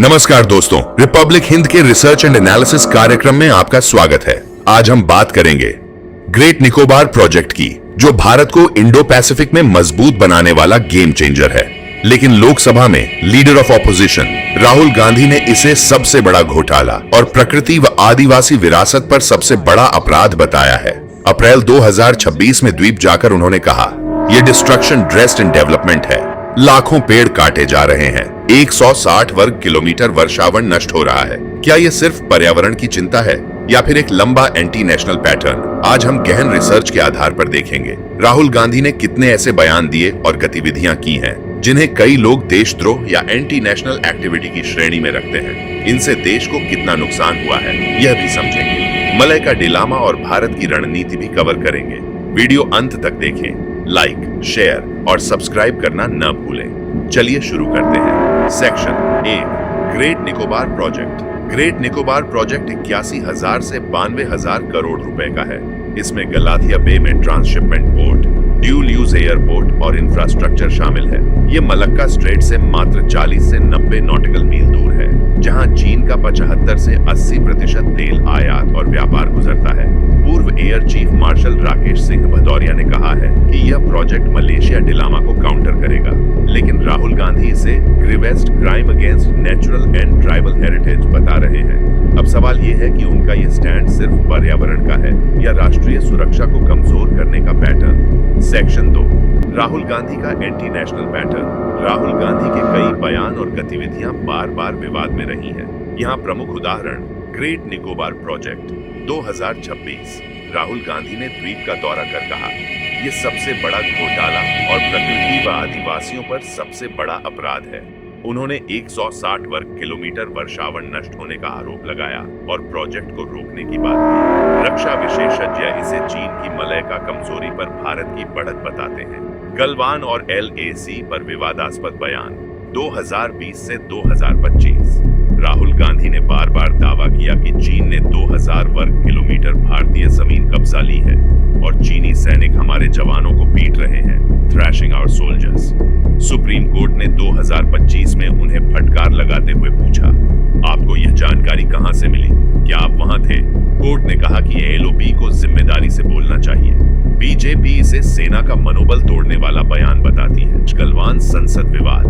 नमस्कार दोस्तों, रिपब्लिक हिंद के रिसर्च एंड एनालिसिस कार्यक्रम में आपका स्वागत है। आज हम बात करेंगे ग्रेट निकोबार प्रोजेक्ट की, जो भारत को इंडो पैसिफिक में मजबूत बनाने वाला गेम चेंजर है। लेकिन लोकसभा में leader of opposition Rahul Gandhi ने इसे सबसे बड़ा घोटाला और प्रकृति व आदिवासी विरासत पर सबसे बड़ा अपराध बताया है। अप्रैल 2026 में द्वीप जाकर उन्होंने कहा, यह डिस्ट्रक्शन ड्रेस्ड इन डेवलपमेंट है। लाखों पेड़ काटे जा रहे हैं, 160 वर्ग किलोमीटर वर्षावन नष्ट हो रहा है। क्या ये सिर्फ पर्यावरण की चिंता है या फिर एक लंबा एंटी नेशनल पैटर्न? आज हम गहन रिसर्च के आधार पर देखेंगे राहुल गांधी ने कितने ऐसे बयान दिए और गतिविधियां की हैं जिन्हें कई लोग देशद्रोह या एंटी नेशनल एक्टिविटी की श्रेणी में रखते हैं। इनसे देश को कितना नुकसान हुआ है यह भी समझेंगे। मलय का डिलामा और भारत की रणनीति भी कवर करेंगे। वीडियो अंत तक देखें। लाइक, शेयर और सब्सक्राइब करना न भूलें। चलिए शुरू करते हैं। Section 1, great Nicobar project. Great Nicobar project 81,000 से 92,000 करोड़ रुपए का है। इसमें गलाथिया बे में transshipment port, dual use airport और इंफ्रास्ट्रक्चर शामिल है। ये मलक्का स्ट्रेट से मात्र 40 से 90 नॉटिकल मील दूर है, जहां चीन का 75 से 80% तेल आयात और व्यापार गुजरता है। पूर्व air chief marshal Rakesh Singh Bhadauria ने कहा है कि यह प्रोजेक्ट मलेशिया डिलामा को काउंटर करेगा, लेकिन राहुल गांधी इसे gravest crime against natural and tribal heritage बता रहे हैं। अब सवाल ये है कि उनका ये स्टैंड सिर्फ पर्यावरण का है या राष्ट्रीय सुरक्षा को कमजोर करने का पैटर्न। सेक्शन 2, राहुल गांधी का anti national pattern. Rahul Gandhi के कई बयान और गतिविधियां बार बार विवाद में रही हैं। यहाँ प्रमुख उदाहरण ग्रेट निकोबार प्रोजेक्ट 2026। राहुल गांधी ने द्वीप का दौरा कर कहा, यह सबसे बड़ा घोटाला और प्रकृति व आदिवासियों पर सबसे बड़ा अपराध है। उन्होंने 160 वर्ग किलोमीटर वर्षावन नष्ट होने का आरोप लगाया और प्रोजेक्ट को रोकने की बात की। रक्षा विशेषज्ञ इसे चीन की मलय का कमजोरी पर भारत की बढ़त बताते हैं। गलवान और LAC पर विवादास्पद बयान 2020 से 2025। राहुल गांधी ने बार बार दावा किया कि चीन ने 2000 वर्ग किलोमीटर भारतीय जमीन कब्जा ली है और चीनी सैनिक हमारे जवानों को पीट रहे हैं, thrashing our soldiers. Supreme court ने 2025 में उन्हें फटकार लगाते हुए पूछा, आपको यह जानकारी कहां से मिली? क्या आप वहां थे? कोर्ट ने कहा कि LOB को जिम्मेदारी से बोलना चाहिए। बीजेपी इसे सेना का मनोबल तोड़ने वाला बयान बताती है। गलवान संसद विवाद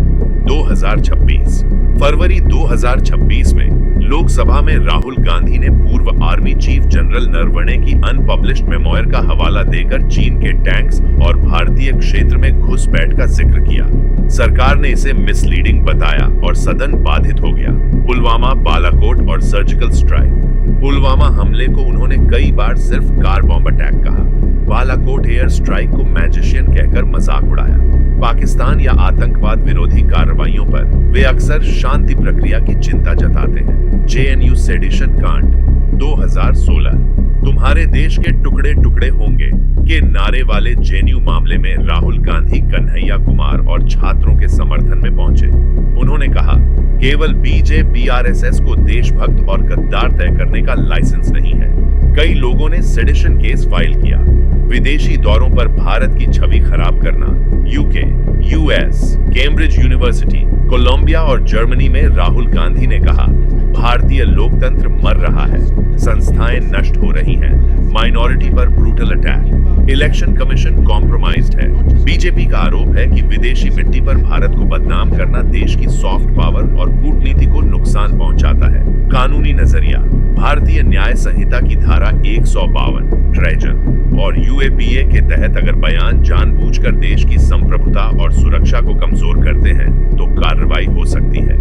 2026। फरवरी 2026 में लोकसभा में राहुल गांधी ने पूर्व आर्मी चीफ जनरल नरवणे की अनपब्लिश्ड मेमोयर का हवाला देकर चीन के टैंक्स और भारतीय क्षेत्र में घुसपैठ का जिक्र किया। सरकार ने इसे मिसलीडिंग बताया और सदन बाधित हो गया। पुलवामा, बालाकोट और सर्जिकल स्ट्राइक। पुलवामा हमले को उन्होंने कई बार सिर्फ कार बॉम्ब अटैक कहा। बालाकोट एयर स्ट्राइक को मैजिशियन कहकर मजाक उड़ाया। पाकिस्तान या आतंकवाद विरोधी कार्रवाइयों पर वे अक्सर शांति प्रक्रिया की चिंता जताते हैं। JNU सेडिशन कांड 2016। तुम्हारे देश के टुकड़े टुकड़े होंगे के नारे वाले JNU मामले में राहुल गांधी कन्हैया कुमार और छात्रों के समर्थन में पहुंचे। उन्होंने कहा, केवल BJP RSS को देशभक्त और गद्दार तय करने का लाइसेंस नहीं है। कई लोगों ने सेडिशन केस फाइल किया। विदेशी दौरों पर भारत की छवि खराब करना। UK, US, Cambridge university, Columbia और जर्मनी में राहुल गांधी ने कहा, भारतीय लोकतंत्र मर रहा है, संस्थाएं नष्ट हो रही हैं, माइनॉरिटी पर brutal attack, election commission compromised है। बीजेपी का आरोप है कि विदेशी मिट्टी पर भारत को बदनाम करना देश की सॉफ्ट पावर और कूटनीति को नुकसान पहुंचाता है। कानूनी नजरिया, भारतीय न्याय संहिता की धारा 152 ट्रेजन और UAPA के तहत अगर बयान जानबूझकर देश की संप्रभुता और सुरक्षा को कमजोर करते हैं तो कार्रवाई हो सकती है।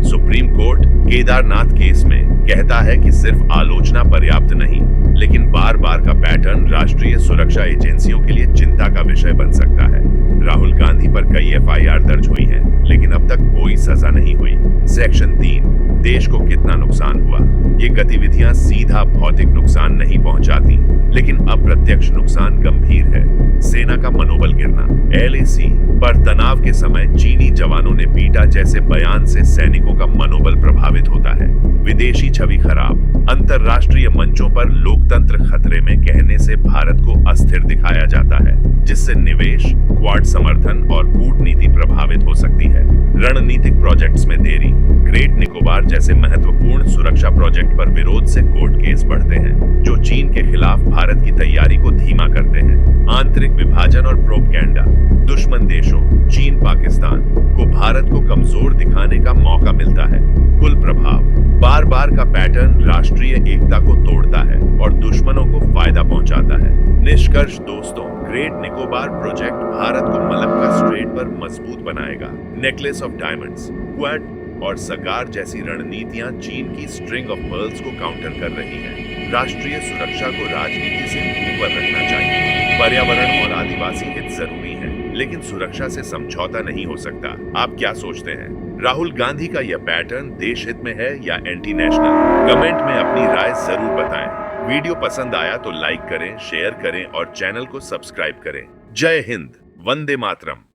सुप्रीम कोर्ट केदारनाथ केस में कहता है कि सिर्फ आलोचना पर्याप्त नहीं, लेकिन बार बार का पैटर्न राष्ट्रीय सुरक्षा एजेंसियों के लिए चिंता का विषय बन सकता है। राहुल गांधी पर कई FIR दर्ज हुई हैं, लेकिन अब तक कोई सजा नहीं हुई। सेक्शन 3, देश को कितना नुकसान हुआ? ये गतिविधियां सीधा भौतिक नुकसान नहीं पहुंचाती, लेकिन अप्रत्यक्ष नुकसान गंभीर है। सेना का मनोबल गिरना। LAC पर तनाव के समय चीनी जवानों ने पीटा जैसे बयान से सैनिकों का मनोबल प्रभावित होता है। विदेशी छवि खराब। अंतरराष्ट्रीय मंचों पर लोकतंत्र खतरे में कहने से भारत को अस्थिर दिखाया जाता है, जिससे निवेश, क्वाड समर्थन और कूटनीति प्रभावित हो सकती है। रणनीतिक प्रोजेक्ट्स में देरी। ग्रेट निकोबार निकोबार जैसे महत्वपूर्ण सुरक्षा प्रोजेक्ट पर विरोध से कोर्ट केस बढ़ते हैं, जो चीन के खिलाफ भारत की तैयारी को धीमा करते हैं। आंतरिक विभाजन और प्रोपगेंडा। दुश्मन देशों चीन, पाकिस्तान को भारत को कमजोर दिखाने का मौका मिलता है। कुल प्रभाव। बार बार का पैटर्न राष्ट्रीय एकता को तोड़ता है और दुश्मनों को फायदा पहुंचाता है। निष्कर्ष दोस्तों, ग्रेट निकोबार प्रोजेक्ट भारत को मलक्का स्ट्रेट पर मजबूत बनाएगा। नेकलेस ऑफ डायमंड्स, क्वाड और सगार जैसी रणनीतियां चीन की स्ट्रिंग ऑफ पर्ल्स को काउंटर कर रही हैं। राष्ट्रीय सुरक्षा को राजनीति से ऊपर रखना चाहिए। पर्यावरण और आदिवासी हित जरूरी है, लेकिन सुरक्षा से समझौता नहीं हो सकता। आप क्या सोचते हैं? राहुल गांधी का यह पैटर्न देश हित में है या एंटी नेशनल? कमेंट में अपनी राय जरूर बताएं। वीडियो पसंद आया तो लाइक करें, शेयर करें और चैनल को सब्सक्राइब करें। जय हिंद, वंदे मातरम।